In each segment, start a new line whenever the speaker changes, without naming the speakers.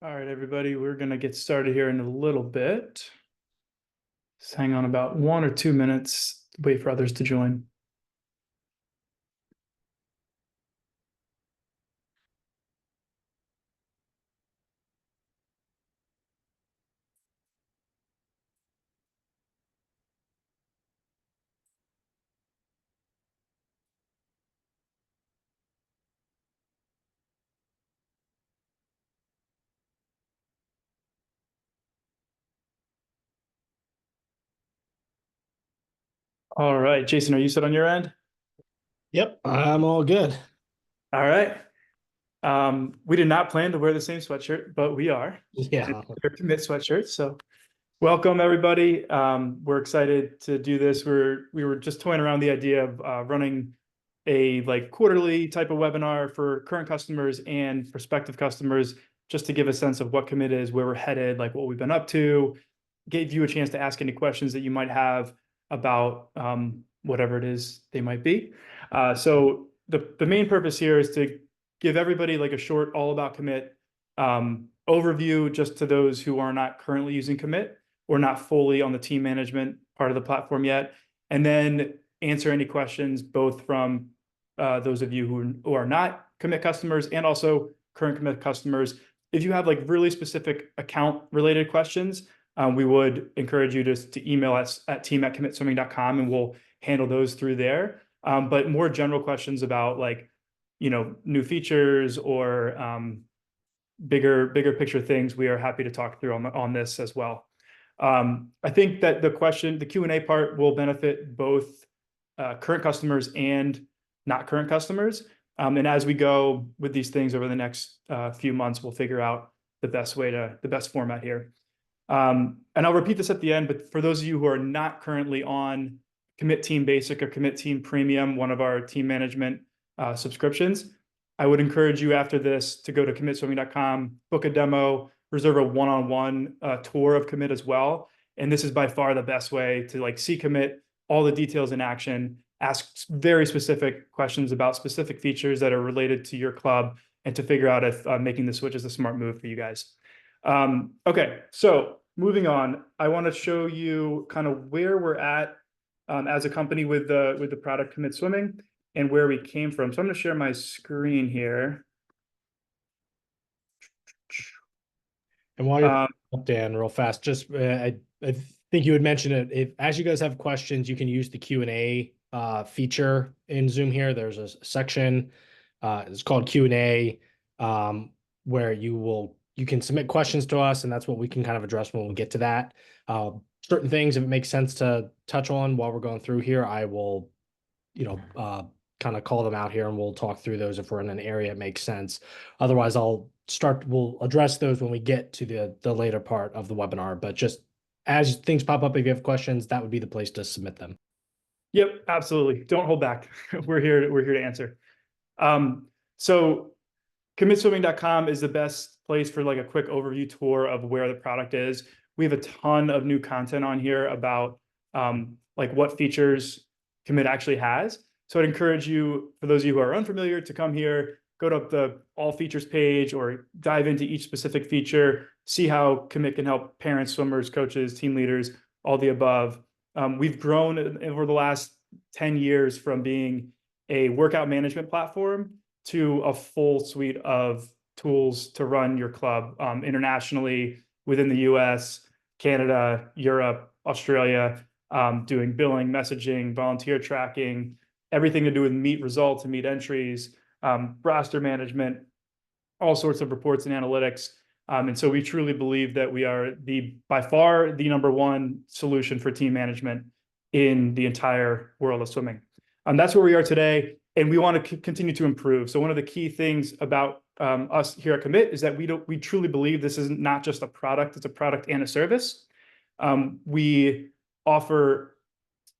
All right, everybody, we're going to get started here in a little bit. Just hang on about 1 or 2 minutes, wait for others to join. All right, Jason, are you set on your end?
Yep, I'm all good.
All right. We did not plan to wear the same sweatshirt, but we are.
Yeah.
They're commit sweatshirts. So welcome, everybody. We're excited to do this. We were just toying around the idea of running a like quarterly type of webinar for current customers and prospective customers, just to give a sense of what commit is, where we're headed, like what we've been up to, give you a chance to ask any questions that you might have about whatever it is they might be. So the main purpose here is to give everybody like a short all about commit overview, just to those who are not currently using commit or not fully on the team management part of the platform yet, and then answer any questions both from those of you who are not commit customers and also current commit customers. If you have like really specific account related questions, we would encourage you to email us at team@commitswimming.com and we'll handle those through there. But more general questions about like, new features or bigger picture things, we are happy to talk through on this as well. I think that the Q&A part will benefit both current customers and not current customers. And as we go with these things over the next few months, we'll figure out the best format here. And I'll repeat this at the end, but for those of you who are not currently on Commit Team Basic or Commit Team Premium, one of our team management subscriptions, I would encourage you after this to go to commitswimming.com, book a demo, reserve a one-on-one tour of Commit as well. And this is by far the best way to like see Commit, all the details in action, ask very specific questions about specific features that are related to your club, and to figure out if making the switch is a smart move for you guys. Okay, so moving on, I want to show you kind of where we're at as a company with the product Commit Swimming and where we came from. So I'm going to share my screen here.
And while you're up, Dan, real fast, just I think you would mention it. If as you guys have questions, you can use the Q&A feature in Zoom here. There's a section, it's called Q&A, where you can submit questions to us, and that's what we can kind of address when we get to that. Certain things, if it makes sense to touch on while we're going through here, I will, kind of call them out here and we'll talk through those if we're in an area it makes sense. Otherwise, we'll address those when we get to the later part of the webinar. But just as things pop up, if you have questions, that would be the place to submit them.
Yep, absolutely. Don't hold back. We're here to answer. So commitswimming.com is the best place for like a quick overview tour of where the product is. We have a ton of new content on here about like what features Commit actually has. So I'd encourage you, for those of you who are unfamiliar, to come here, go to the all features page or dive into each specific feature, see how Commit can help parents, swimmers, coaches, team leaders, all the above. We've grown over the last 10 years from being a workout management platform to a full suite of tools to run your club internationally, within the US, Canada, Europe, Australia, doing billing, messaging, volunteer tracking, everything to do with meet results and meet entries, roster management, all sorts of reports and analytics. And so we truly believe that we are by far the #1 solution for team management in the entire world of swimming. That's where we are today, and we want to continue to improve. So one of the key things about us here at Commit is that we truly believe this is not just a product, it's a product and a service. We offer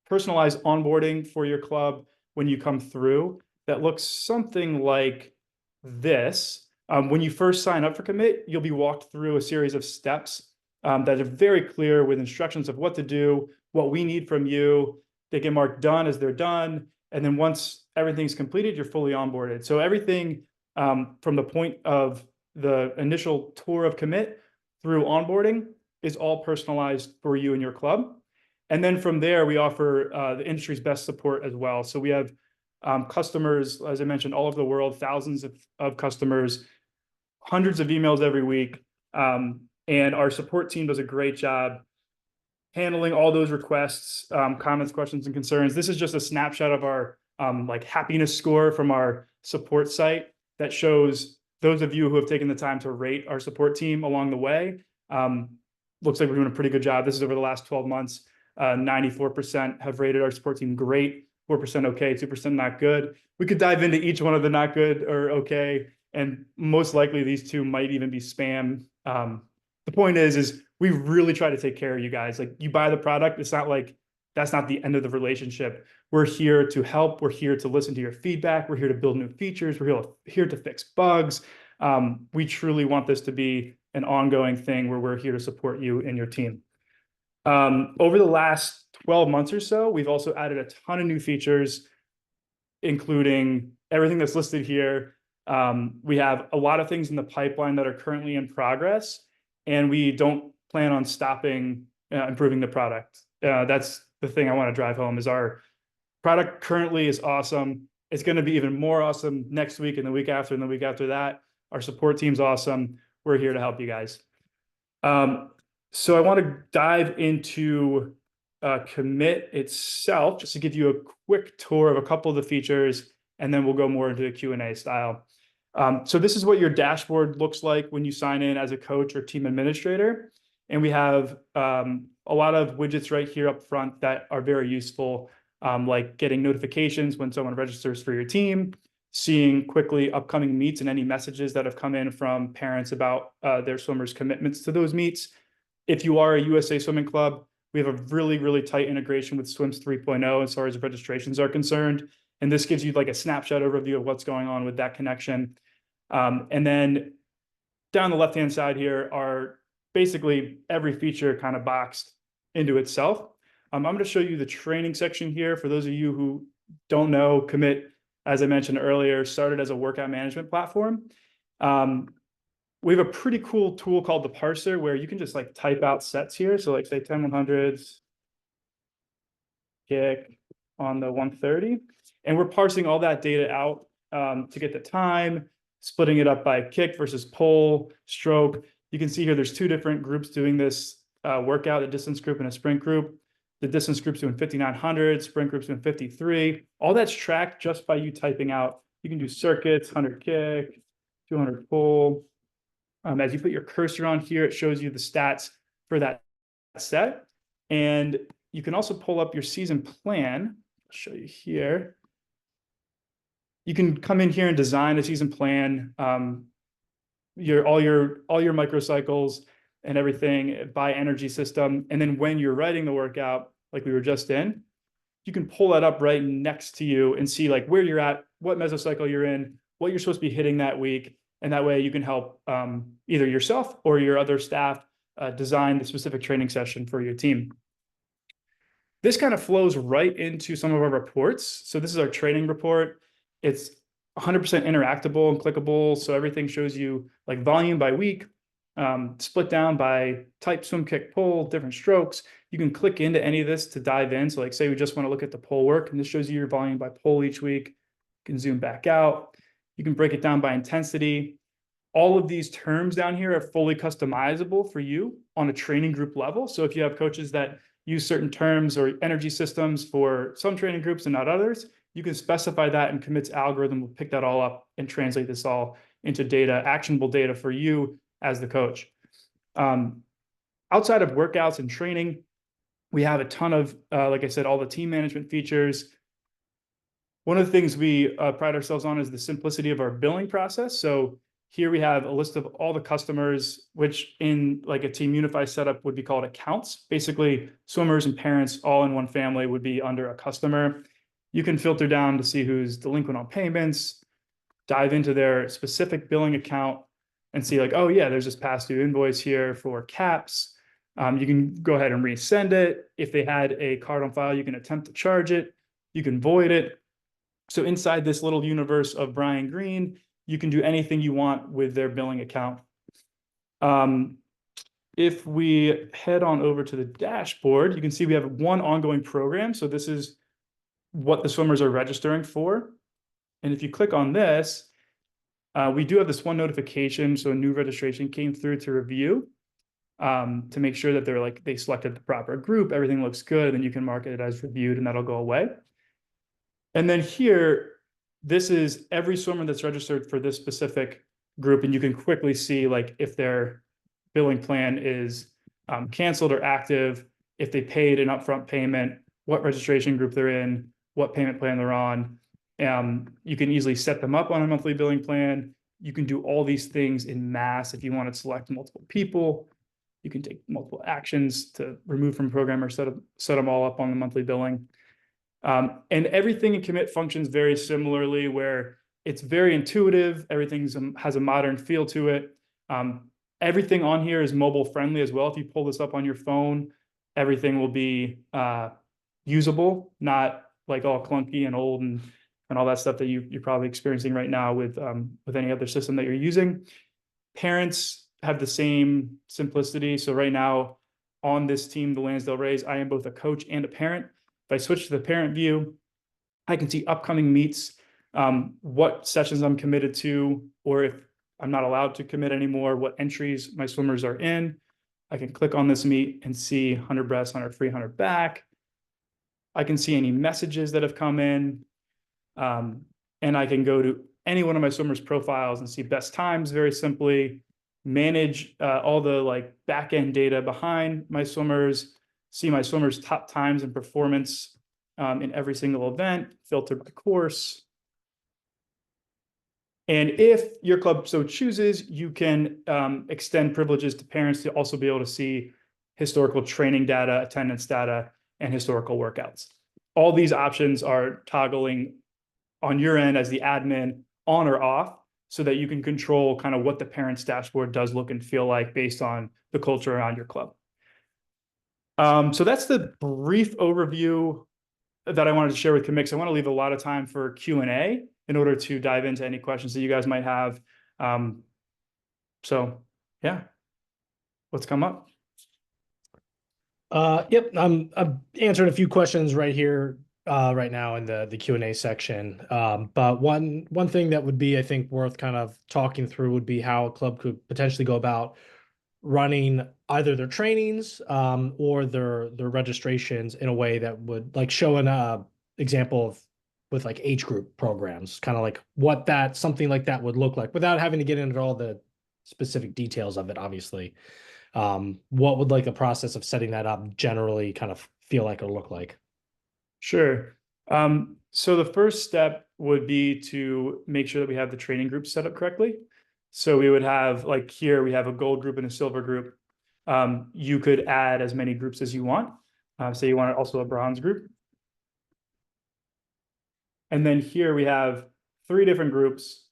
personalized onboarding for your club when you come through that looks something like this. When you first sign up for Commit, you'll be walked through a series of steps that are very clear, with instructions of what to do, what we need from you. They get marked done as they're done. And then once everything's completed, you're fully onboarded. So everything from the point of the initial tour of commit through onboarding is all personalized for you and your club. And then from there, we offer the industry's best support as well. So we have customers, as I mentioned, all over the world, thousands of customers, hundreds of emails every week. And our support team does a great job handling all those requests, comments, questions, and concerns. This is just a snapshot of our like happiness score from our support site that shows those of you who have taken the time to rate our support team along the way. Looks like we're doing a pretty good job. This is over the last 12 months. 94% have rated our support team great, 4% okay, 2% not good. We could dive into each one of the not good or okay, and most likely these two might even be spam. The point is we really try to take care of you guys. Like, you buy the product, it's not like that's not the end of the relationship. We're here to help. We're here to listen to your feedback. We're here to build new features. We're here to fix bugs. We truly want this to be an ongoing thing where we're here to support you and your team. Over the last 12 months or so, we've also added a ton of new features, including everything that's listed here. We have a lot of things in the pipeline that are currently in progress, and we don't plan on stopping improving the product. That's the thing I want to drive home, is our product currently is awesome. It's going to be even more awesome next week and the week after and the week after that. Our support team's awesome. We're here to help you guys. So I want to dive into commit itself, just to give you a quick tour of a couple of the features, and then we'll go more into the Q&A style. So this is what your dashboard looks like when you sign in as a coach or team administrator. And we have a lot of widgets right here up front that are very useful, like getting notifications when someone registers for your team, seeing quickly upcoming meets and any messages that have come in from parents about their swimmers' commitments to those meets. If you are a USA Swimming Club, we have a really, really tight integration with SWIMS 3.0 as far as registrations are concerned. And this gives you like a snapshot overview of what's going on with that connection. And then down the left-hand side here are basically every feature kind of boxed into itself. I'm going to show you the training section here. For those of you who don't know, Commit, as I mentioned earlier, started as a workout management platform. We have a pretty cool tool called the parser, where you can just like type out sets here. So like say 10 100s, kick on the 130. And we're parsing all that data out to get the time, splitting it up by kick versus pull, stroke. You can see here there's two different groups doing this workout, a distance group and a sprint group. The distance group's doing 5,900, sprint group's doing 53. All that's tracked just by you typing out. You can do circuits, 100 kick, 200 pull. As you put your cursor on here, it shows you the stats for that set. And you can also pull up your season plan. I'll show you here. You can come in here and design a season plan, all your microcycles and everything by energy system. And then when you're writing the workout, like we were just in, you can pull that up right next to you and see like where you're at, what mesocycle you're in, what you're supposed to be hitting that week. And that way you can help either yourself or your other staff design the specific training session for your team. This kind of flows right into some of our reports. So this is our training report. It's 100% interactable and clickable. So everything shows you like volume by week, split down by type, swim, kick, pull, different strokes. You can click into any of this to dive in. So like say we just want to look at the pull work, and this shows you your volume by pull each week. You can zoom back out. You can break it down by intensity. All of these terms down here are fully customizable for you on a training group level. So if you have coaches that use certain terms or energy systems for some training groups and not others, you can specify that, and Commit's algorithm will pick that all up and translate this all into data, actionable data for you as the coach. Outside of workouts and training, we have a ton of, like I said, all the team management features. One of the things we pride ourselves on is the simplicity of our billing process. So here we have a list of all the customers, which in like a Team Unify setup would be called accounts. Basically, swimmers and parents all in one family would be under a customer. You can filter down to see who's delinquent on payments, dive into their specific billing account and see like, oh yeah, there's this past due invoice here for caps. You can go ahead and resend it. If they had a card on file, you can attempt to charge it. You can void it. So inside this little universe of Brian Green, you can do anything you want with their billing account. If we head on over to the dashboard, you can see we have one ongoing program. So this is what the swimmers are registering for. And if you click on this, we do have this one notification. So a new registration came through to review, to make sure that they selected the proper group, everything looks good, and you can mark it as reviewed and that'll go away. And then here, this is every swimmer that's registered for this specific group. And you can quickly see like if their billing plan is canceled or active, if they paid an upfront payment, what registration group they're in, what payment plan they're on. You can easily set them up on a monthly billing plan. You can do all these things in mass. If you want to select multiple people, you can take multiple actions to remove from program or set them all up on the monthly billing. And everything in Commit functions very similarly, where it's very intuitive. Everything has a modern feel to it. Everything on here is mobile friendly as well. If you pull this up on your phone, everything will be usable, not like all clunky and old and all that stuff that you're probably experiencing right now with any other system that you're using. Parents have the same simplicity. So right now on this team, the Lansdale Rays, I am both a coach and a parent. If I switch to the parent view, I can see upcoming meets, what sessions I'm committed to, or if I'm not allowed to commit anymore, what entries my swimmers are in. I can click on this meet and see 100 breast, 100 free, 100 back. I can see any messages that have come in. And I can go to any one of my swimmers' profiles and see best times very simply, manage all the like back-end data behind my swimmers, see my swimmers' top times and performance in every single event, filter by course. And if your club so chooses, you can extend privileges to parents to also be able to see historical training data, attendance data, and historical workouts. All these options are toggling on your end as the admin on or off, so that you can control kind of what the parents' dashboard does look and feel like based on the culture around your club. So that's the brief overview that I wanted to share with Commix. I want to leave a lot of time for Q&A in order to dive into any questions that you guys might have. So yeah, let's come up.
Yep, I'm answering a few questions right here, right now in the Q&A section. But one thing that would be, I think, worth kind of talking through would be how a club could potentially go about running either their trainings or their registrations in a way that would like show an example of with like age group programs, kind of like what something like that would look like without having to get into all the specific details of it, obviously. What would like the process of setting that up generally kind of feel like or look like?
Sure. So the first step would be to make sure that we have the training group set up correctly. So we would have, like here, we have a gold group and a silver group. You could add as many groups as you want. Say you want also a bronze group. And then here we have 3 different groups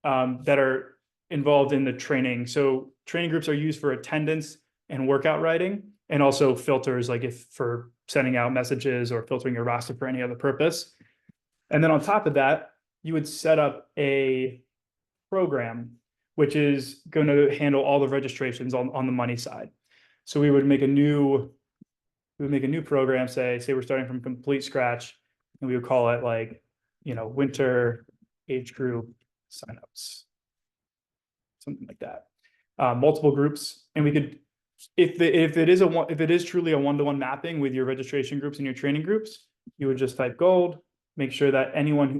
that are involved in the training. So training groups are used for attendance and workout writing, and also filters, like if for sending out messages or filtering your roster for any other purpose. And then on top of that, you would set up a program, which is going to handle all the registrations on the money side. So we would make a new program, say we're starting from complete scratch, and we would call it like, winter age group signups, something like that. Multiple groups, and we could, if it is truly a one-to-one mapping with your registration groups and your training groups, you would just type gold, make sure that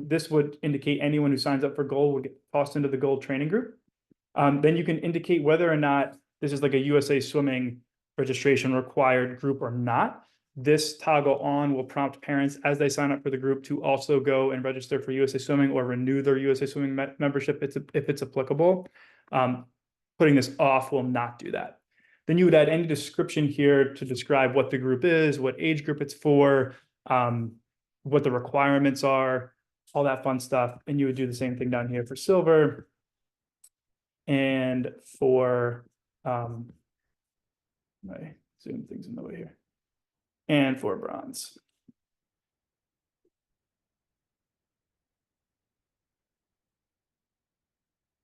this would indicate anyone who signs up for gold would get tossed into the gold training group. Then you can indicate whether or not this is like a USA Swimming registration required group or not. This toggle on will prompt parents as they sign up for the group to also go and register for USA Swimming or renew their USA Swimming membership if it's applicable. Putting this off will not do that. Then you would add any description here to describe what the group is, what age group it's for, what the requirements are, all that fun stuff. And you would do the same thing down here for silver and for, my zoom things in the way here, and for bronze.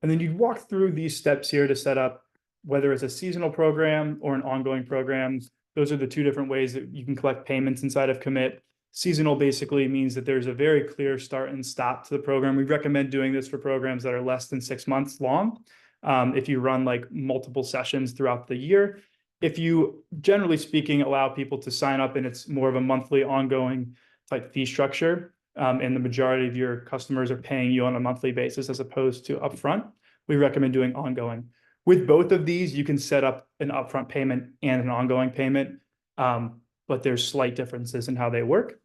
And then you'd walk through these steps here to set up, whether it's a seasonal program or an ongoing program. Those are the two different ways that you can collect payments inside of Commit. Seasonal basically means that there's a very clear start and stop to the program. We recommend doing this for programs that are less than 6 months long. If you run like multiple sessions throughout the year, if you, generally speaking, allow people to sign up and it's more of a monthly ongoing type fee structure, and the majority of your customers are paying you on a monthly basis as opposed to upfront, we recommend doing ongoing. With both of these, you can set up an upfront payment and an ongoing payment, but there's slight differences in how they work.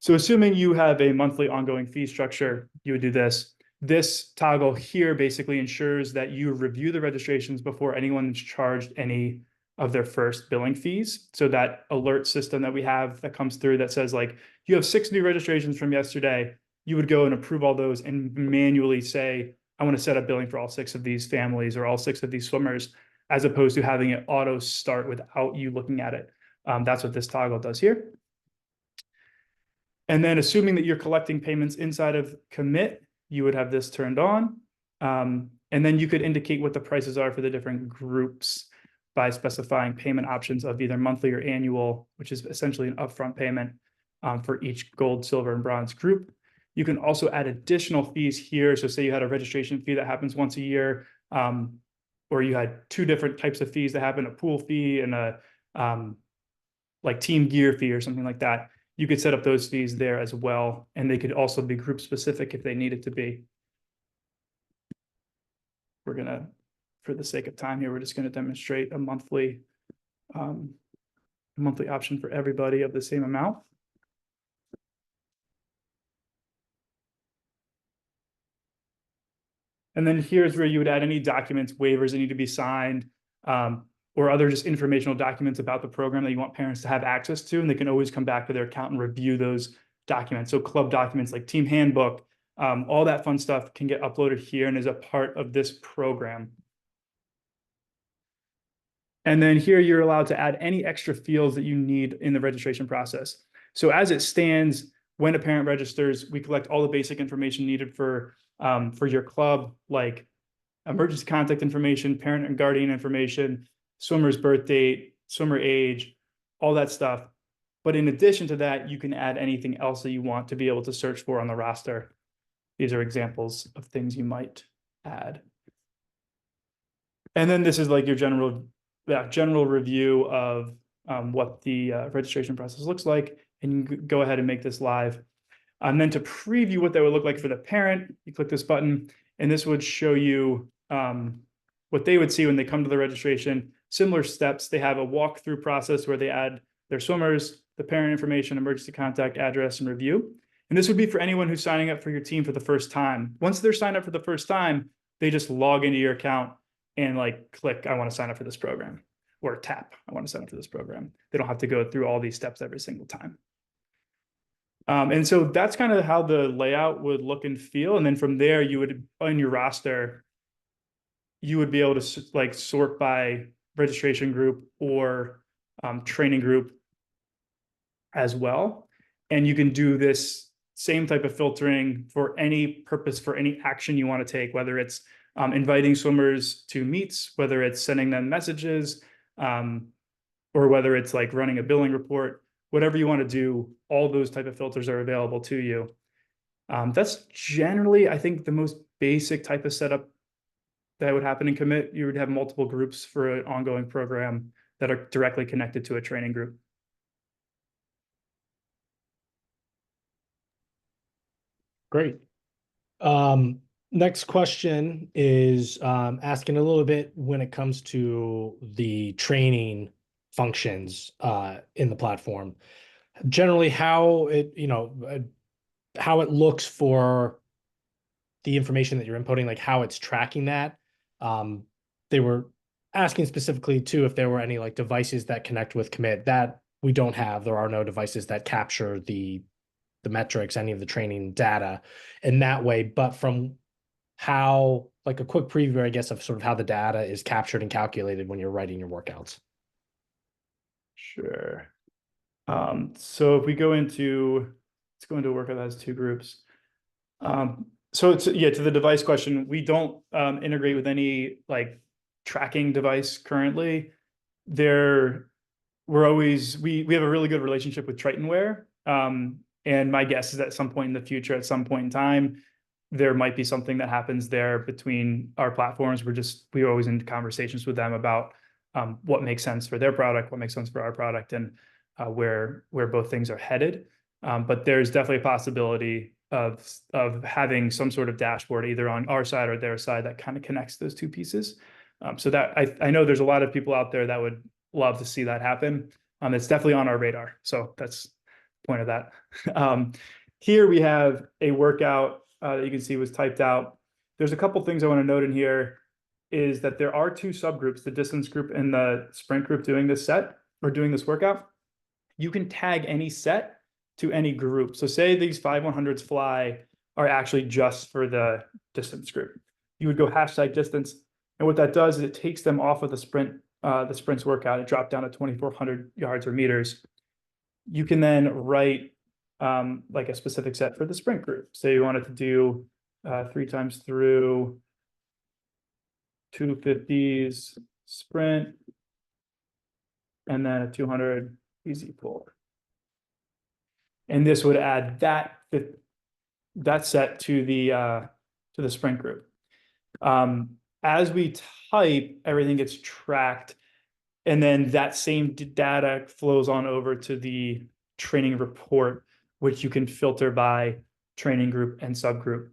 So assuming you have a monthly ongoing fee structure, you would do this. This toggle here basically ensures that you review the registrations before anyone is charged any of their first billing fees. So that alert system that we have that comes through that says like, you have 6 new registrations from yesterday, you would go and approve all those and manually say, I want to set up billing for all 6 of these families or all 6 of these swimmers, as opposed to having it auto start without you looking at it. That's what this toggle does here. And then assuming that you're collecting payments inside of Commit, you would have this turned on. And then you could indicate what the prices are for the different groups by specifying payment options of either monthly or annual, which is essentially an upfront payment for each gold, silver, and bronze group. You can also add additional fees here. So say you had a registration fee that happens once a year, or you had 2 different types of fees that happen, a pool fee and a like team gear fee or something like that. You could set up those fees there as well. And they could also be group specific if they needed to be. We're gonna, for the sake of time here, we're just gonna demonstrate a monthly option for everybody of the same amount. And then here's where you would add any documents, waivers that need to be signed, or other just informational documents about the program that you want parents to have access to, and they can always come back to their account and review those documents. So club documents like team handbook, all that fun stuff can get uploaded here and is a part of this program. And then here you're allowed to add any extra fields that you need in the registration process. So as it stands, when a parent registers, we collect all the basic information needed for your club, like emergency contact information, parent and guardian information, swimmer's birth date, swimmer age, all that stuff. But in addition to that, you can add anything else that you want to be able to search for on the roster. These are examples of things you might add. And then this is like your general review of what the registration process looks like. And you can go ahead and make this live. And then to preview what that would look like for the parent, you click this button, and this would show you what they would see when they come to the registration. Similar steps. They have a walkthrough process where they add their swimmers, the parent information, emergency contact, address, and review. And this would be for anyone who's signing up for your team for the first time. Once they're signed up for the first time, they just log into your account and like click, I want to sign up for this program, or tap, I want to sign up for this program. They don't have to go through all these steps every single time. And so that's kind of how the layout would look and feel. And then from there, you would, on your roster, you would be able to like sort by registration group or training group as well. And you can do this same type of filtering for any purpose, for any action you want to take, whether it's inviting swimmers to meets, whether it's sending them messages, or whether it's like running a billing report. Whatever you want to do, all those type of filters are available to you. That's generally, I think, the most basic type of setup that would happen in Commit. You would have multiple groups for an ongoing program that are directly connected to a training group.
Great. Next question is asking a little bit when it comes to the training functions in the platform. Generally, how it looks for the information that you're inputting, like how it's tracking that. They were asking specifically too if there were any like devices that connect with Commit. That we don't have. There are no devices that capture the metrics, any of the training data in that way. But from how, like a quick preview, I guess, of sort of how the data is captured and calculated when you're writing your workouts.
Sure. So if we go into, let's go into a workout that has 2 groups. So to the device question, we don't integrate with any like tracking device currently. We have a really good relationship with Tritonware. And my guess is at some point in the future, at some point in time, there might be something that happens there between our platforms. We're always in conversations with them about what makes sense for their product, what makes sense for our product, and where both things are headed. But there's definitely a possibility of having some sort of dashboard either on our side or their side that kind of connects those two pieces. So that I know there's a lot of people out there that would love to see that happen. It's definitely on our radar. So that's the point of that. Here we have a workout that you can see was typed out. There's a couple things I want to note in here is that there are two subgroups, the distance group and the sprint group doing this set or doing this workout. You can tag any set to any group. So say these 5/100s fly are actually just for the distance group. You would go hashtag distance. And what that does is it takes them off of the sprints workout. It dropped down to 2,400 yards or meters. You can then write like a specific set for the sprint group. Say you wanted to do 3 times through 250s sprint, and then a 200 easy pull. And this would add that set to the sprint group. As we type, everything gets tracked, and then that same data flows on over to the training report, which you can filter by training group and subgroup.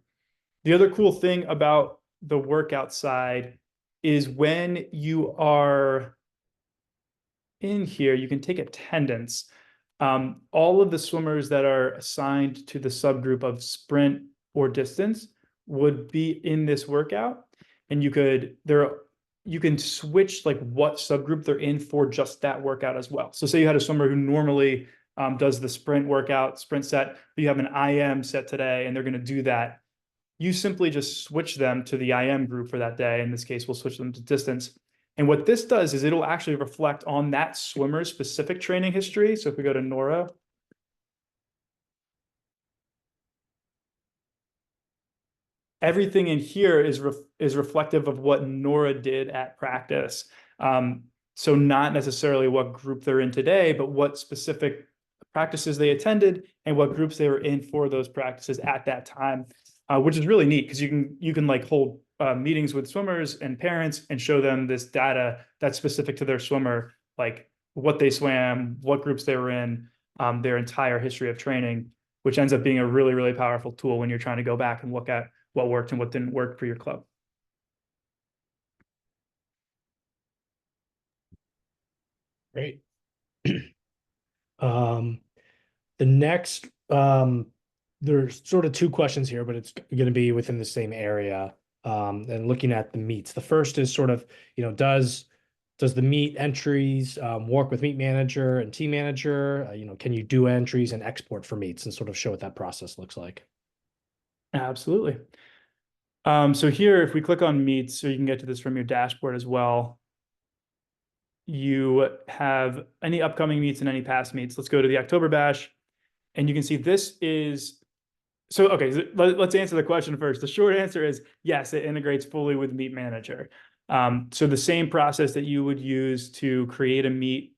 The other cool thing about the workout side is when you are in here, you can take attendance. All of the swimmers that are assigned to the subgroup of sprint or distance would be in this workout, and you can switch like what subgroup they're in for just that workout as well. So say you had a swimmer who normally does the sprint workout, sprint set, but you have an IM set today and they're going to do that. You simply just switch them to the IM group for that day. In this case, we'll switch them to distance. And what this does is it'll actually reflect on that swimmer's specific training history. So if we go to Nora, everything in here is reflective of what Nora did at practice. So not necessarily what group they're in today, but what specific practices they attended and what groups they were in for those practices at that time, which is really neat because you can like hold meetings with swimmers and parents and show them this data that's specific to their swimmer, like what they swam, what groups they were in, their entire history of training, which ends up being a really, really powerful tool when you're trying to go back and look at what worked and what didn't work for your club.
Great. The next, there's sort of two questions here, but it's going to be within the same area. And looking at the meets, the first is sort of, does the meet entries work with Meet Manager and Team Manager? Can you do entries and export for meets and sort of show what that process looks like?
Absolutely. So here, if we click on meets, so you can get to this from your dashboard as well. You have any upcoming meets and any past meets. Let's go to the October Bash, and you can see this is, so okay, let's answer the question first. The short answer is yes, it integrates fully with Meet Manager. So the same process that you would use to create a meet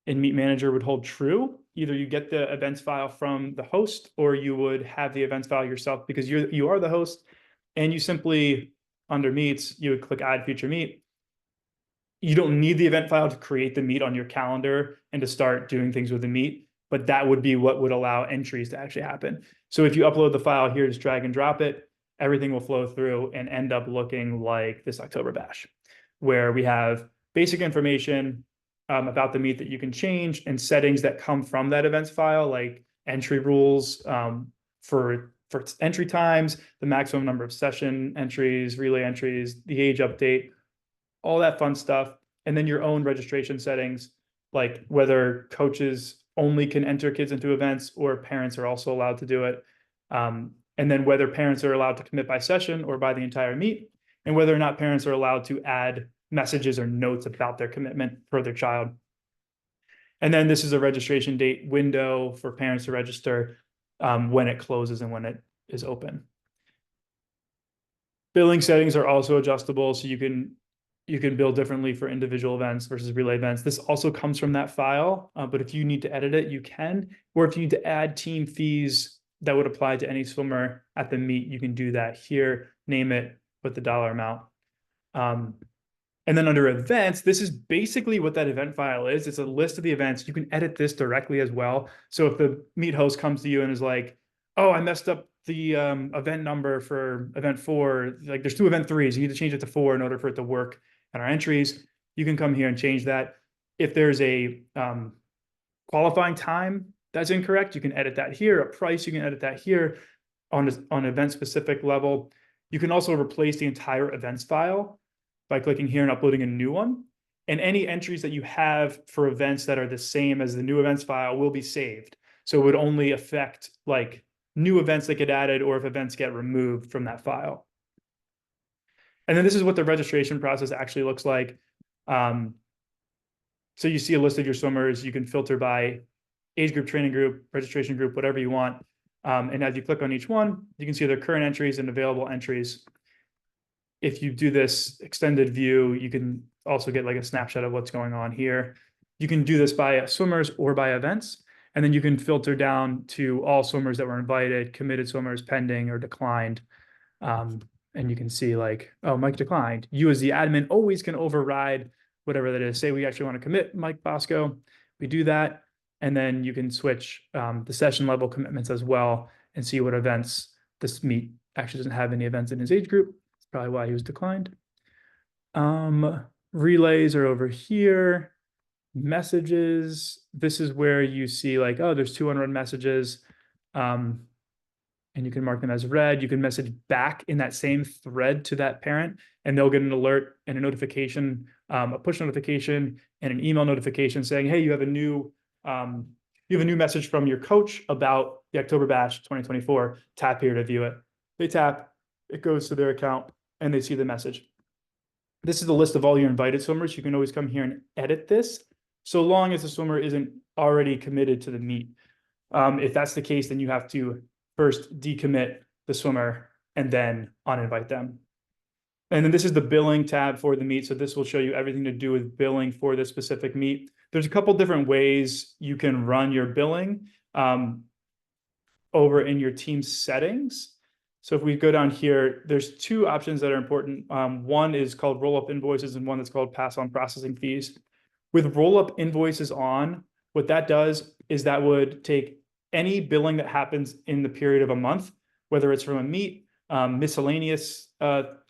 in Meet Manager would hold true. Either you get the events file from the host, or you would have the events file yourself because you are the host, and you simply, under meets, you would click add future meet. You don't need the event file to create the meet on your calendar and to start doing things with the meet, but that would be what would allow entries to actually happen. So if you upload the file here, just drag and drop it, everything will flow through and end up looking like this October Bash, where we have basic information about the meet that you can change and settings that come from that events file, like entry rules for entry times, the maximum number of session entries, relay entries, the age update, all that fun stuff. And then your own registration settings, like whether coaches only can enter kids into events or parents are also allowed to do it. And then whether parents are allowed to commit by session or by the entire meet, and whether or not parents are allowed to add messages or notes about their commitment for their child. And then this is a registration date window for parents to register when it closes and when it is open. Billing settings are also adjustable, so you can bill differently for individual events versus relay events. This also comes from that file, but if you need to edit it, you can. Or if you need to add team fees that would apply to any swimmer at the meet, you can do that here, name it, put the dollar amount. And then under events, this is basically what that event file is. It's a list of the events. You can edit this directly as well. So if the meet host comes to you and is like, oh, I messed up the event number for event 4, like there's 2 event 3s, you need to change it to 4 in order for it to work in our entries. You can come here and change that. If there's a qualifying time that's incorrect, you can edit that here. A price, you can edit that here on event specific level. You can also replace the entire events file by clicking here and uploading a new one. And any entries that you have for events that are the same as the new events file will be saved. So it would only affect like new events that get added or if events get removed from that file. And then this is what the registration process actually looks like. So you see a list of your swimmers. You can filter by age group, training group, registration group, whatever you want. And as you click on each one, you can see their current entries and available entries. If you do this extended view, you can also get like a snapshot of what's going on here. You can do this by swimmers or by events, and then you can filter down to all swimmers that were invited, committed swimmers, pending or declined. And you can see like, oh, Mike declined. You as the admin always can override whatever that is. Say we actually want to commit Mike Bosco. We do that. And then you can switch the session level commitments as well and see what events this meet actually doesn't have any events in his age group. Probably why he was declined. Relays are over here. Messages. This is where you see like, oh, there's 200 messages. And you can mark them as read. You can message back in that same thread to that parent, and they'll get an alert and a notification, a push notification and an email notification saying, hey, you have a new message from your coach about the October Bash 2024. Tap here to view it. They tap, it goes to their account, and they see the message. This is the list of all your invited swimmers. You can always come here and edit this, so long as the swimmer isn't already committed to the meet. If that's the case, then you have to first decommit the swimmer and then uninvite them. And then this is the billing tab for the meet. So this will show you everything to do with billing for this specific meet. There's a couple different ways you can run your billing over in your team settings. So if we go down here, there's 2 options that are important. One is called roll-up invoices and one that's called pass-on processing fees. With roll-up invoices on, what that does is that would take any billing that happens in the period of a month, whether it's from a meet, miscellaneous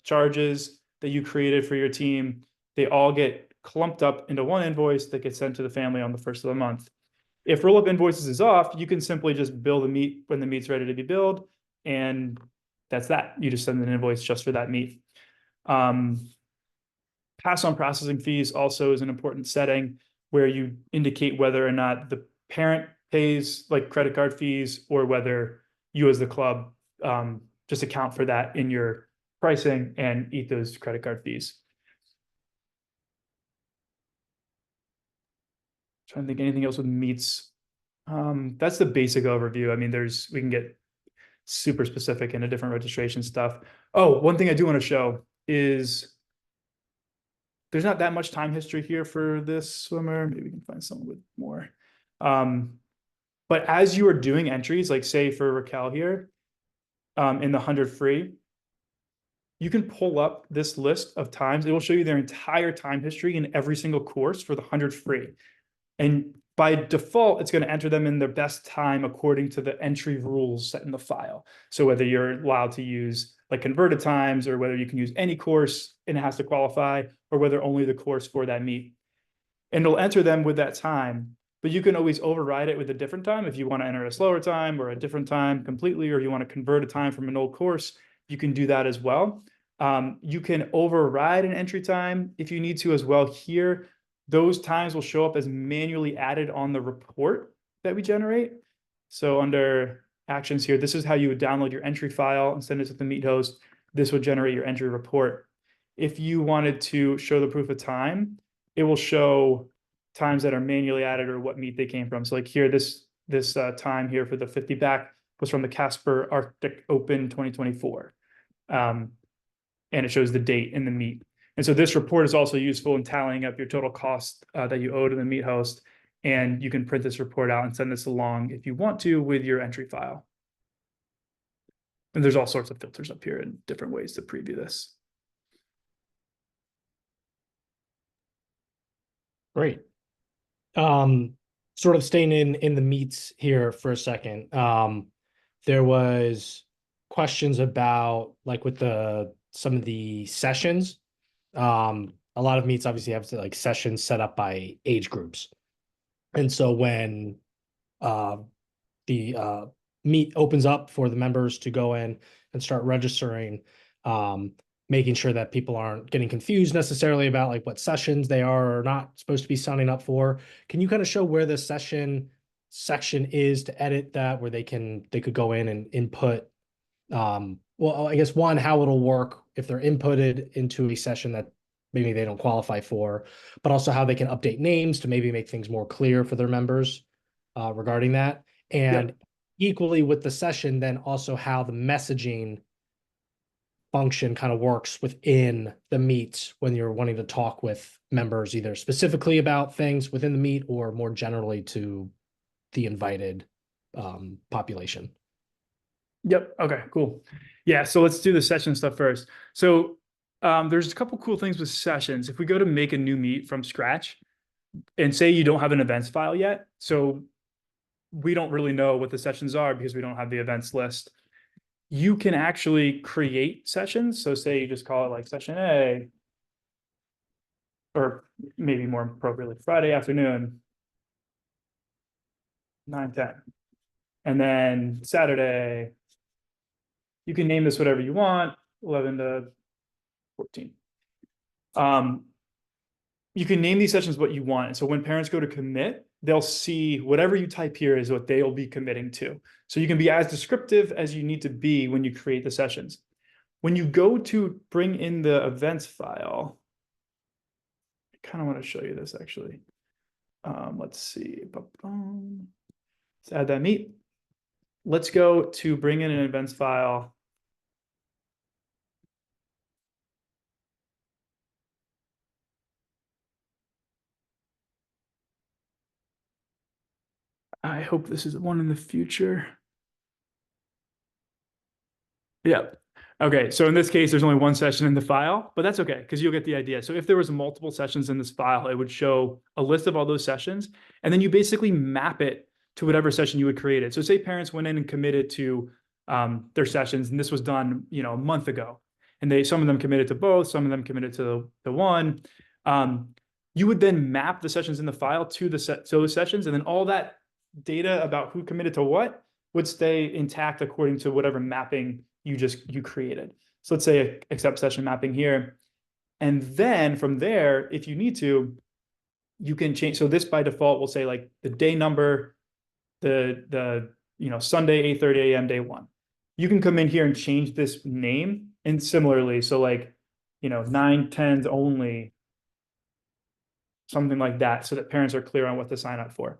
charges that you created for your team, they all get clumped up into one invoice that gets sent to the family on the 1st of the month. If roll-up invoices is off, you can simply just bill the meet when the meet's ready to be billed, and that's that. You just send an invoice just for that meet. Pass-on processing fees also is an important setting where you indicate whether or not the parent pays like credit card fees or whether you as the club just account for that in your pricing and eat those credit card fees. Trying to think anything else with meets. That's the basic overview. I mean, we can get super specific into different registration stuff. Oh, one thing I do want to show is there's not that much time history here for this swimmer. Maybe we can find someone with more. But as you are doing entries, like say for Raquel here, in the 100 free, you can pull up this list of times. It will show you their entire time history in every single course for the 100 free. And by default, it's going to enter them in their best time according to the entry rules set in the file. So whether you're allowed to use like converted times or whether you can use any course and it has to qualify, or whether only the course for that meet. And it'll enter them with that time, but you can always override it with a different time. If you want to enter a slower time or a different time completely, or you want to convert a time from an old course, you can do that as well. You can override an entry time if you need to as well here. Those times will show up as manually added on the report that we generate. So under actions here, this is how you would download your entry file and send it to the meet host. This would generate your entry report. If you wanted to show the proof of time, it will show times that are manually added or what meet they came from. So like here, this time here for the 50 back was from the Casper Arctic Open 2024. and it shows the date in the meet. And so this report is also useful in tallying up your total cost that you owe to the meet host. And you can print this report out and send this along if you want to with your entry file. And there's all sorts of filters up here and different ways to preview this.
Great. Sort of staying in the meets here for a second. There was questions about like with some of the sessions. A lot of meets obviously have like sessions set up by age groups. And so when the meet opens up for the members to go in and start registering, making sure that people aren't getting confused necessarily about like what sessions they are or not supposed to be signing up for. Can you kind of show where the session section is to edit that, where they could go in and input, well, I guess one, how it'll work if they're inputted into a session that maybe they don't qualify for, but also how they can update names to maybe make things more clear for their members regarding that. And equally with the session, then also how the messaging function kind of works within the meet when you're wanting to talk with members, either specifically about things within the meet or more generally to the invited population.
Yep. Okay, cool. Yeah. So let's do the session stuff first. So there's a couple cool things with sessions. If we go to make a new meet from scratch and say you don't have an events file yet, so we don't really know what the sessions are because we don't have the events list. You can actually create sessions. So say you just call it like session A, or maybe more appropriately, Friday afternoon, 9:10. And then Saturday, you can name this whatever you want, 11 to 14. You can name these sessions what you want. And so when parents go to commit, they'll see whatever you type here is what they'll be committing to. So you can be as descriptive as you need to be when you create the sessions. When you go to bring in the events file, I kind of want to show you this actually. Let's see. Let's add that meet. Let's go to bring in an events file. I hope this is the one in the future. Yeah. Okay. So in this case, there's only one session in the file, but that's okay because you'll get the idea. So if there was multiple sessions in this file, it would show a list of all those sessions, and then you basically map it to whatever session you had created. So say parents went in and committed to their sessions, and this was done, a month ago, and some of them committed to both, some of them committed to the one. You would then map the sessions in the file to those sessions, and then all that data about who committed to what would stay intact according to whatever mapping you created. So let's say accept session mapping here. And then from there, if you need to, you can change. So this by default will say like the day number, the Sunday, 8:30 a.m. day one. You can come in here and change this name. And similarly, so like, 9/10s only, something like that, so that parents are clear on what to sign up for.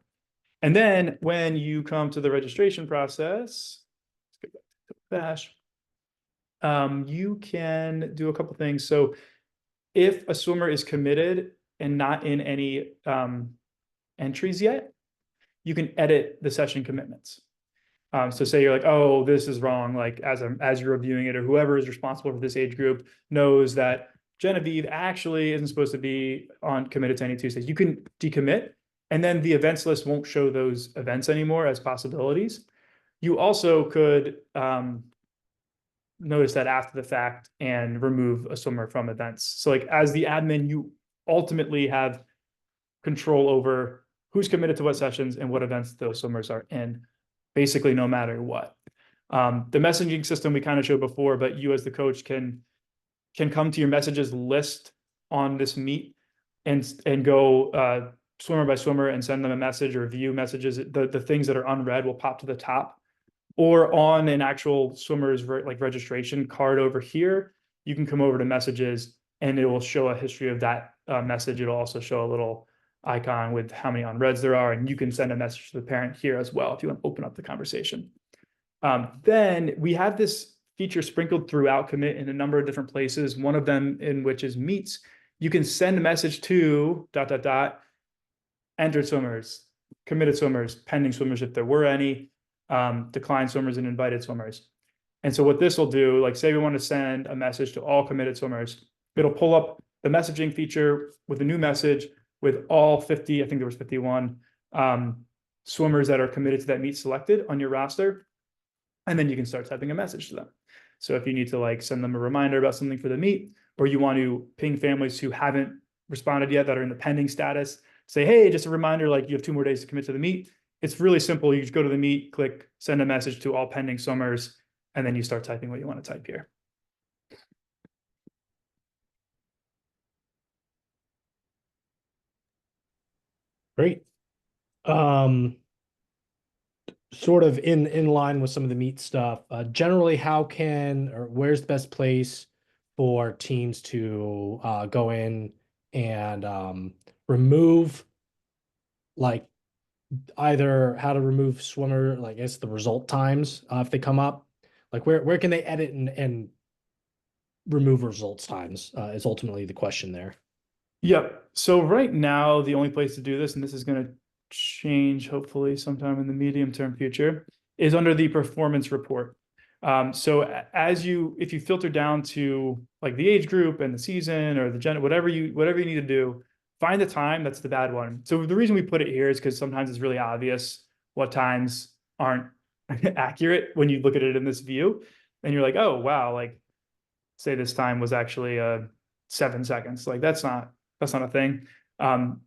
And then when you come to the registration process, let's get back to Bash. You can do a couple things. So if a swimmer is committed and not in any entries yet, you can edit the session commitments. So say you're like, oh, this is wrong. Like as you're reviewing it, or whoever is responsible for this age group knows that Genevieve actually isn't supposed to be committed to any Tuesdays. You can decommit, and then the events list won't show those events anymore as possibilities. You also could notice that after the fact and remove a swimmer from events. So like as the admin, you ultimately have control over who's committed to what sessions and what events those swimmers are in, basically no matter what. The messaging system we kind of showed before, but you as the coach can come to your messages list on this meet and go swimmer by swimmer and send them a message or view messages. The things that are unread will pop to the top. Or on an actual swimmer's registration card over here, you can come over to messages and it will show a history of that message. It'll also show a little icon with how many unreads there are, and you can send a message to the parent here as well if you want to open up the conversation. Then we have this feature sprinkled throughout commit in a number of different places, one of them in which is meets. You can send a message to ... entered swimmers, committed swimmers, pending swimmers if there were any, declined swimmers and invited swimmers. And so what this will do, like say we want to send a message to all committed swimmers, it'll pull up the messaging feature with a new message with all 50, I think there was 51 swimmers that are committed to that meet selected on your roster. And then you can start typing a message to them. So if you need to like send them a reminder about something for the meet, or you want to ping families who haven't responded yet that are in the pending status, say, hey, just a reminder, like you have 2 more days to commit to the meet. It's really simple. You just go to the meet, click send a message to all pending swimmers, and then you start typing what you want to type here.
Great. Sort of in line with some of the meet stuff, generally how can, or where's the best place for teams to go in and remove, like either how to remove swimmer, like I guess the result times if they come up, like where can they edit and remove results times is ultimately the question there.
Yep. So right now, the only place to do this, and this is going to change hopefully sometime in the medium term future, is under the performance report. So if you filter down to like the age group and the season or the gender, whatever you need to do, find the time that's the bad one. So the reason we put it here is because sometimes it's really obvious what times aren't accurate when you look at it in this view, and you're like, oh wow, like say this time was actually 7 seconds. Like that's not a thing.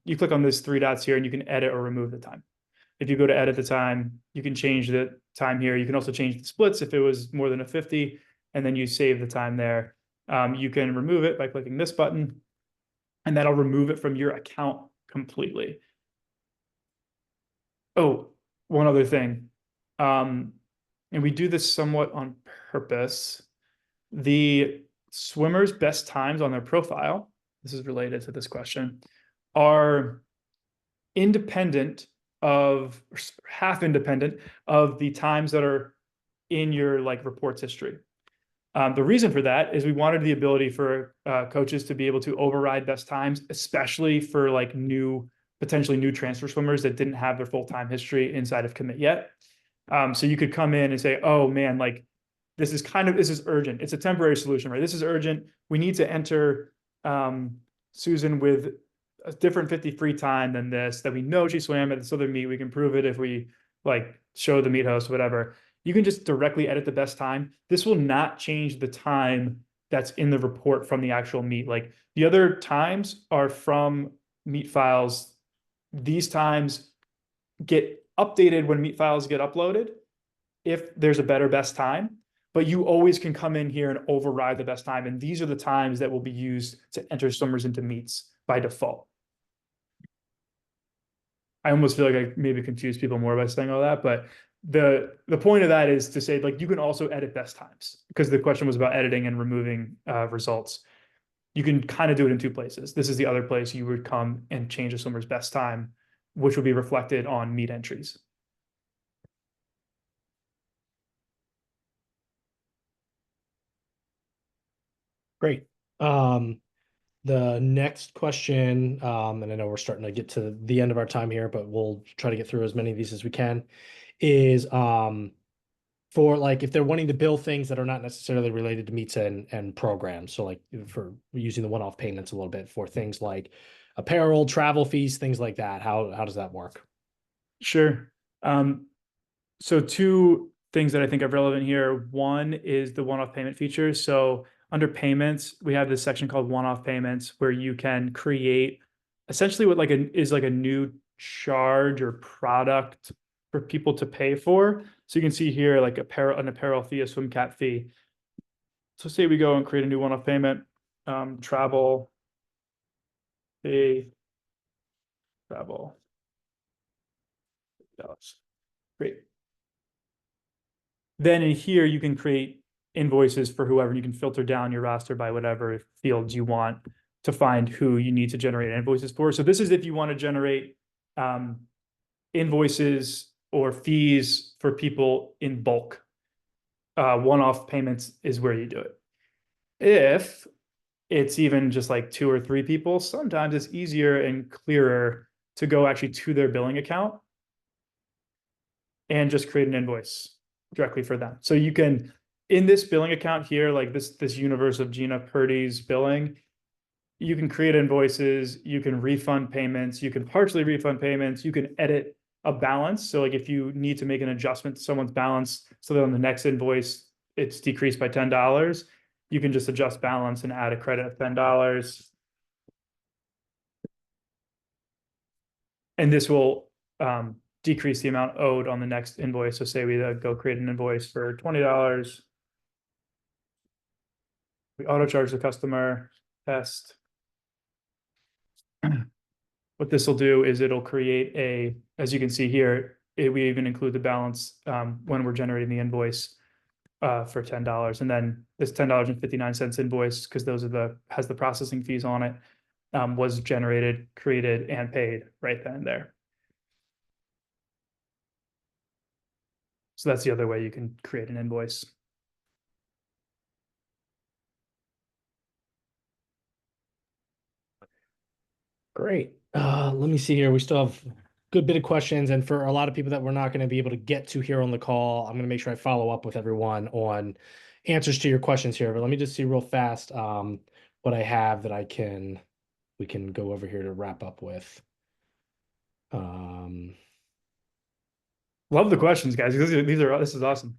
You click on these 3 dots here and you can edit or remove the time. If you go to edit the time, you can change the time here. You can also change the splits if it was more than a 50, and then you save the time there. You can remove it by clicking this button, and that'll remove it from your account completely. Oh, one other thing. And we do this somewhat on purpose. The swimmers' best times on their profile, this is related to this question, are independent of, half independent of the times that are in your like reports history. The reason for that is we wanted the ability for coaches to be able to override best times, especially for like potentially new transfer swimmers that didn't have their full-time history inside of commit yet. So you could come in and say, oh man, like this is urgent. It's a temporary solution, right? This is urgent. We need to enter Susan with a different 50 free time than this, that we know she swam at this other meet. We can prove it if we like show the meet host, whatever. You can just directly edit the best time. This will not change the time that's in the report from the actual meet. Like the other times are from meet files. These times get updated when meet files get uploaded if there's a better best time, but you always can come in here and override the best time. And these are the times that will be used to enter swimmers into meets by default. I almost feel like I maybe confuse people more by saying all that, but the point of that is to say, like, you can also edit best times, because the question was about editing and removing results. You can kind of do it in 2 places. This is the other place you would come and change a swimmer's best time, which will be reflected on meet entries.
Great. The next question, and I know we're starting to get to the end of our time here, but we'll try to get through as many of these as we can, is for like if they're wanting to bill things that are not necessarily related to meets and programs. So like for using the one-off payments a little bit for things like apparel, travel fees, things like that. How does that work?
Sure. So 2 things that I think are relevant here. One is the one-off payment feature. So under payments, we have this section called one-off payments where you can create essentially what is like a new charge or product for people to pay for. So you can see here like an apparel fee, a swim cap fee. So say we go and create a new one-off payment, travel fee, travel. Great. Then in here, you can create invoices for whoever. You can filter down your roster by whatever fields you want to find who you need to generate invoices for. So this is if you want to generate invoices or fees for people in bulk. one-off payments is where you do it. If it's even just like 2 or 3 people, sometimes it's easier and clearer to go actually to their billing account and just create an invoice directly for them. So you can, in this billing account here, like this universe of Gina Purdy's billing, you can create invoices, you can refund payments, you can partially refund payments, you can edit a balance. So like if you need to make an adjustment to someone's balance so that on the next invoice, it's decreased by $10, you can just adjust balance and add a credit of $10. And this will decrease the amount owed on the next invoice. So say we go create an invoice for $20. We auto charge the customer, test. What this will do is it'll create a, as you can see here, we even include the balance when we're generating the invoice for $10. And then this $10.59 invoice, because those are has the processing fees on it, was generated, created, and paid right then and there. So that's the other way you can create an invoice.
Great. Let me see here. We still have a good bit of questions. And for a lot of people that we're not going to be able to get to here on the call, I'm going to make sure I follow up with everyone on answers to your questions here. But let me just see real fast what I have that we can go over here to wrap up with.
Love the questions, guys. This is awesome.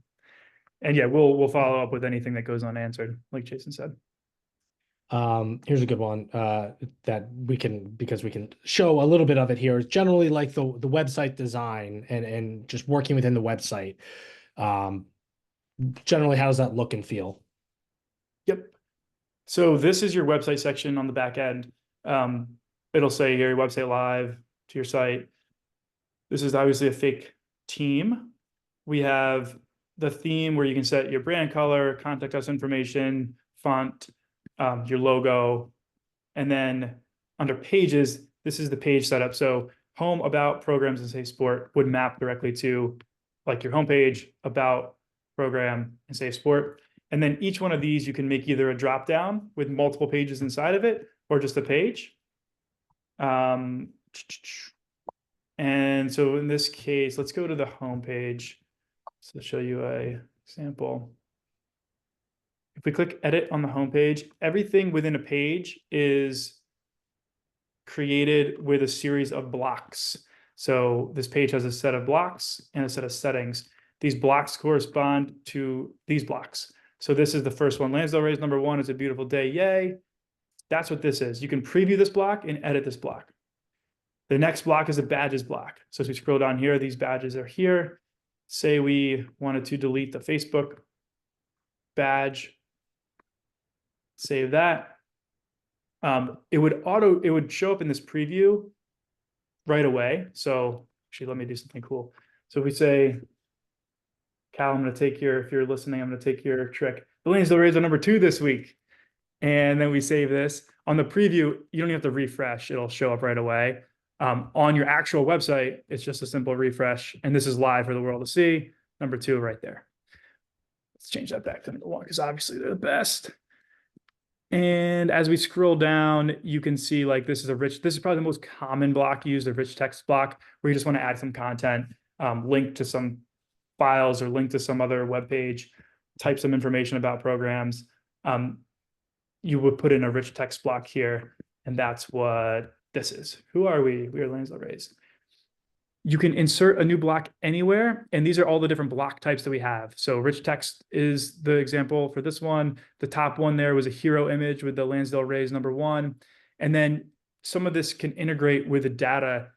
And yeah, we'll follow up with anything that goes unanswered, like Jason said.
Here's a good one that because we can show a little bit of it here. Is generally like the website design and just working within the website. Generally, how does that look and feel?
Yep. So this is your website section on the back end. It'll say your website live to your site. This is obviously a fake team. We have the theme where you can set your brand color, contact us information, font, your logo, and then under pages, this is the page setup. So home, about, programs, and say sport would map directly to like your homepage, about, program, and say sport. And then each one of these, you can make either a drop down with multiple pages inside of it or just a page. And so in this case, let's go to the homepage. So I'll show you an example. If we click edit on the homepage, everything within a page is created with a series of blocks. So this page has a set of blocks and a set of settings. These blocks correspond to these blocks. So this is the first one. Lansdale Rays #1 is a beautiful day. Yay. That's what this is. You can preview this block and edit this block. The next block is a badges block. So as we scroll down here, these badges are here. Say we wanted to delete the Facebook badge. Save that. It would show up in this preview right away. So actually, let me do something cool. So if we say, Cal, I'm going to take if you're listening, I'm going to take your trick. The Lansdale Rays are #2 this week. And then we save this. On the preview, you don't even have to refresh. It'll show up right away. On your actual website, it's just a simple refresh. And this is live for the world to see. #2 right there. Let's change that back to #1 because obviously they're the best. And as we scroll down, you can see like this is probably the most common block used, a rich text block, where you just want to add some content, link to some files or link to some other web page, type some information about programs. You would put in a rich text block here, and that's what this is. Who are we? We are Lansdale Rays. You can insert a new block anywhere, and these are all the different block types that we have. So rich text is the example for this one. The top one there was a hero image with the Lansdale Rays #1. And then some of this can integrate with the data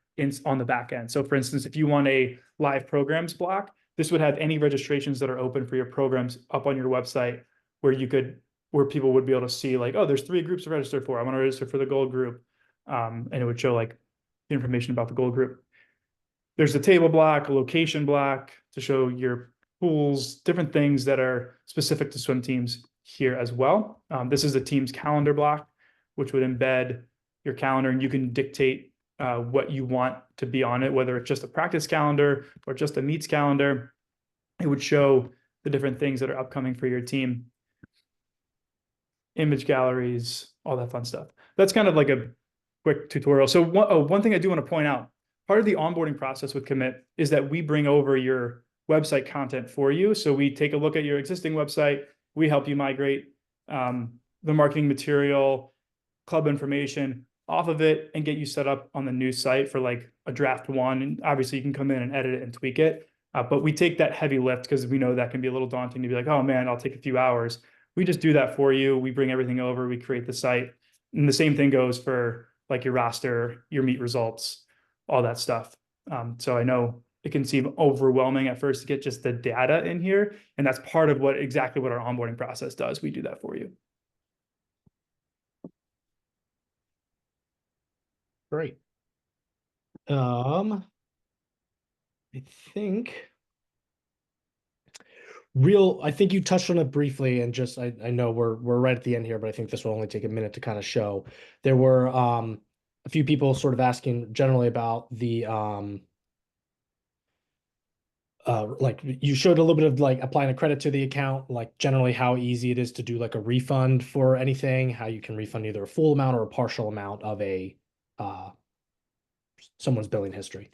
on the back end. So for instance, if you want a live programs block, this would have any registrations that are open for your programs up on your website where people would be able to see like, oh, there's 3 groups to register for. I want to register for the gold group. And it would show like information about the gold group. There's a table block, a location block to show your pools, different things that are specific to swim teams here as well. This is the team's calendar block, which would embed your calendar, and you can dictate what you want to be on it, whether it's just a practice calendar or just a meets calendar. It would show the different things that are upcoming for your team, image galleries, all that fun stuff. That's kind of like a quick tutorial. So one thing I do want to point out, part of the onboarding process with Commit is that we bring over your website content for you. So we take a look at your existing website. We help you migrate the marketing material, club information off of it and get you set up on the new site for like a draft one. And obviously you can come in and edit it and tweak it. But we take that heavy lift because we know that can be a little daunting to be like, oh man, I'll take a few hours. We just do that for you. We bring everything over, we create the site. And the same thing goes for like your roster, your meet results, all that stuff. So I know it can seem overwhelming at first to get just the data in here. And that's part of exactly what our onboarding process does. We do that for you.
Great. I think I think you touched on it briefly, and just I know we're right at the end here, but I think this will only take a minute to kind of show. There were a few people sort of asking generally about the like you showed a little bit of like applying a credit to the account, like generally how easy it is to do like a refund for anything, how you can refund either a full amount or a partial amount of a someone's billing history.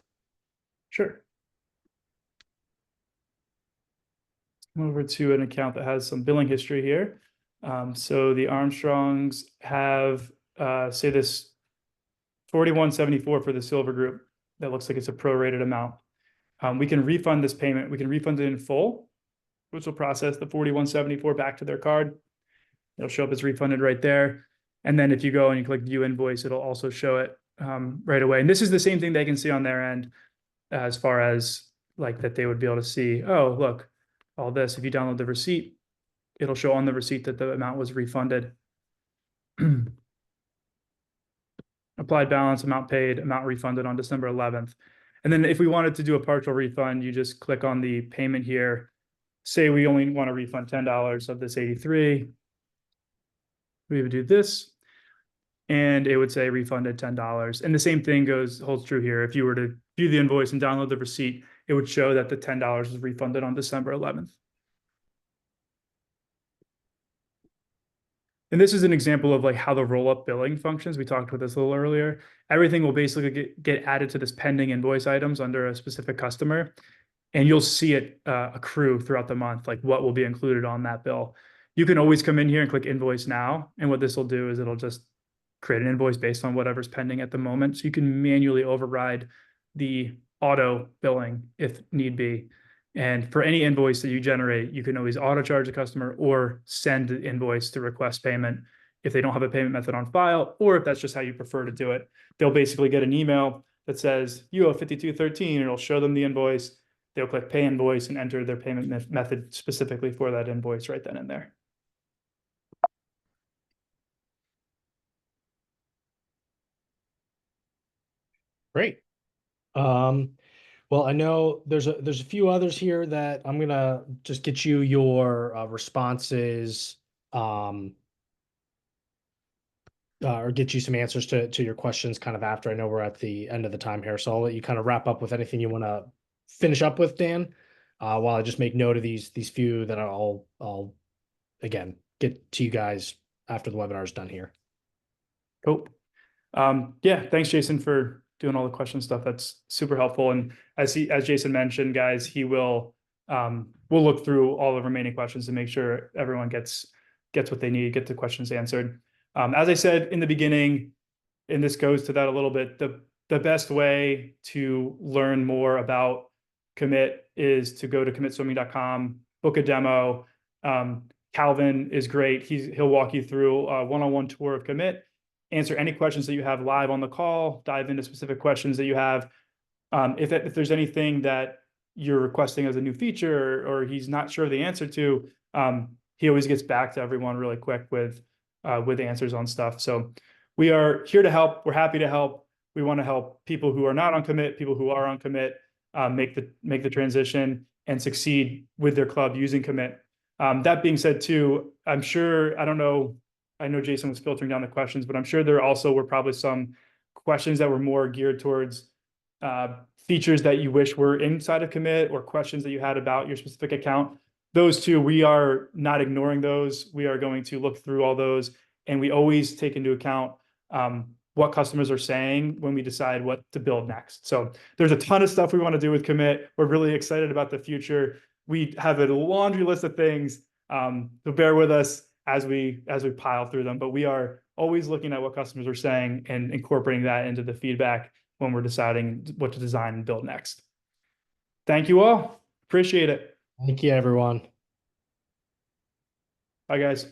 Sure. Come over to an account that has some billing history here. So the Armstrongs have, say this 4174 for the silver group. That looks like it's a prorated amount. We can refund this payment. We can refund it in full, which will process the 4174 back to their card. It'll show up as refunded right there. And then if you go and you click view invoice, it'll also show it right away. And this is the same thing they can see on their end as far as like that they would be able to see, oh, look, all this. If you download the receipt, it'll show on the receipt that the amount was refunded. Applied balance, amount paid, amount refunded on December 11th. And then if we wanted to do a partial refund, you just click on the payment here. Say we only want to refund $10 of this 83. We would do this and it would say refunded $10. And the same thing holds true here. If you were to view the invoice and download the receipt, it would show that the $10 was refunded on December 11th. And this is an example of like how the roll-up billing functions. We talked about this a little earlier. Everything will basically get added to this pending invoice items under a specific customer. And you'll see it accrue throughout the month, like what will be included on that bill. You can always come in here and click invoice now. And what this will do is it'll just create an invoice based on whatever's pending at the moment. So you can manually override the auto billing if need be. And for any invoice that you generate, you can always auto charge a customer or send the invoice to request payment if they don't have a payment method on file, or if that's just how you prefer to do it. They'll basically get an email that says you owe $52.13, and it'll show them the invoice. They'll click pay invoice and enter their payment method specifically for that invoice right then and there.
Great. Well, I know there's a few others here that I'm gonna just get you your responses, or get you some answers to your questions kind of after. I know we're at the end of the time here, so I'll let you kind of wrap up with anything you want to finish up with, Dan, while I just make note of these few that I'll again get to you guys after the webinar is done here.
Cool. Yeah, thanks, Jason, for doing all the question stuff. That's super helpful. And as Jason mentioned, guys, we'll look through all the remaining questions to make sure everyone gets what they need, get the questions answered. As I said in the beginning, and this goes to that a little bit, the best way to learn more about Commit is to go to commitswimming.com, book a demo. Calvin is great. He'll walk you through a one-on-one tour of Commit, answer any questions that you have live on the call, dive into specific questions that you have. If there's anything that you're requesting as a new feature or he's not sure the answer to, he always gets back to everyone really quick with answers on stuff. So we are here to help. We're happy to help. We want to help people who are not on Commit, people who are on Commit, make the transition and succeed with their club using Commit. That being said too, I know Jason was filtering down the questions, but I'm sure there also were probably some questions that were more geared towards features that you wish were inside of Commit or questions that you had about your specific account. those two, we are not ignoring those. We are going to look through all those, and we always take into account what customers are saying when we decide what to build next. So there's a ton of stuff we want to do with Commit. We're really excited about the future. We have a laundry list of things. So bear with us as we pile through them. But we are always looking at what customers are saying and incorporating that into the feedback when we're deciding what to design and build next. Thank you all. Appreciate it.
Thank you, everyone.
Bye, guys.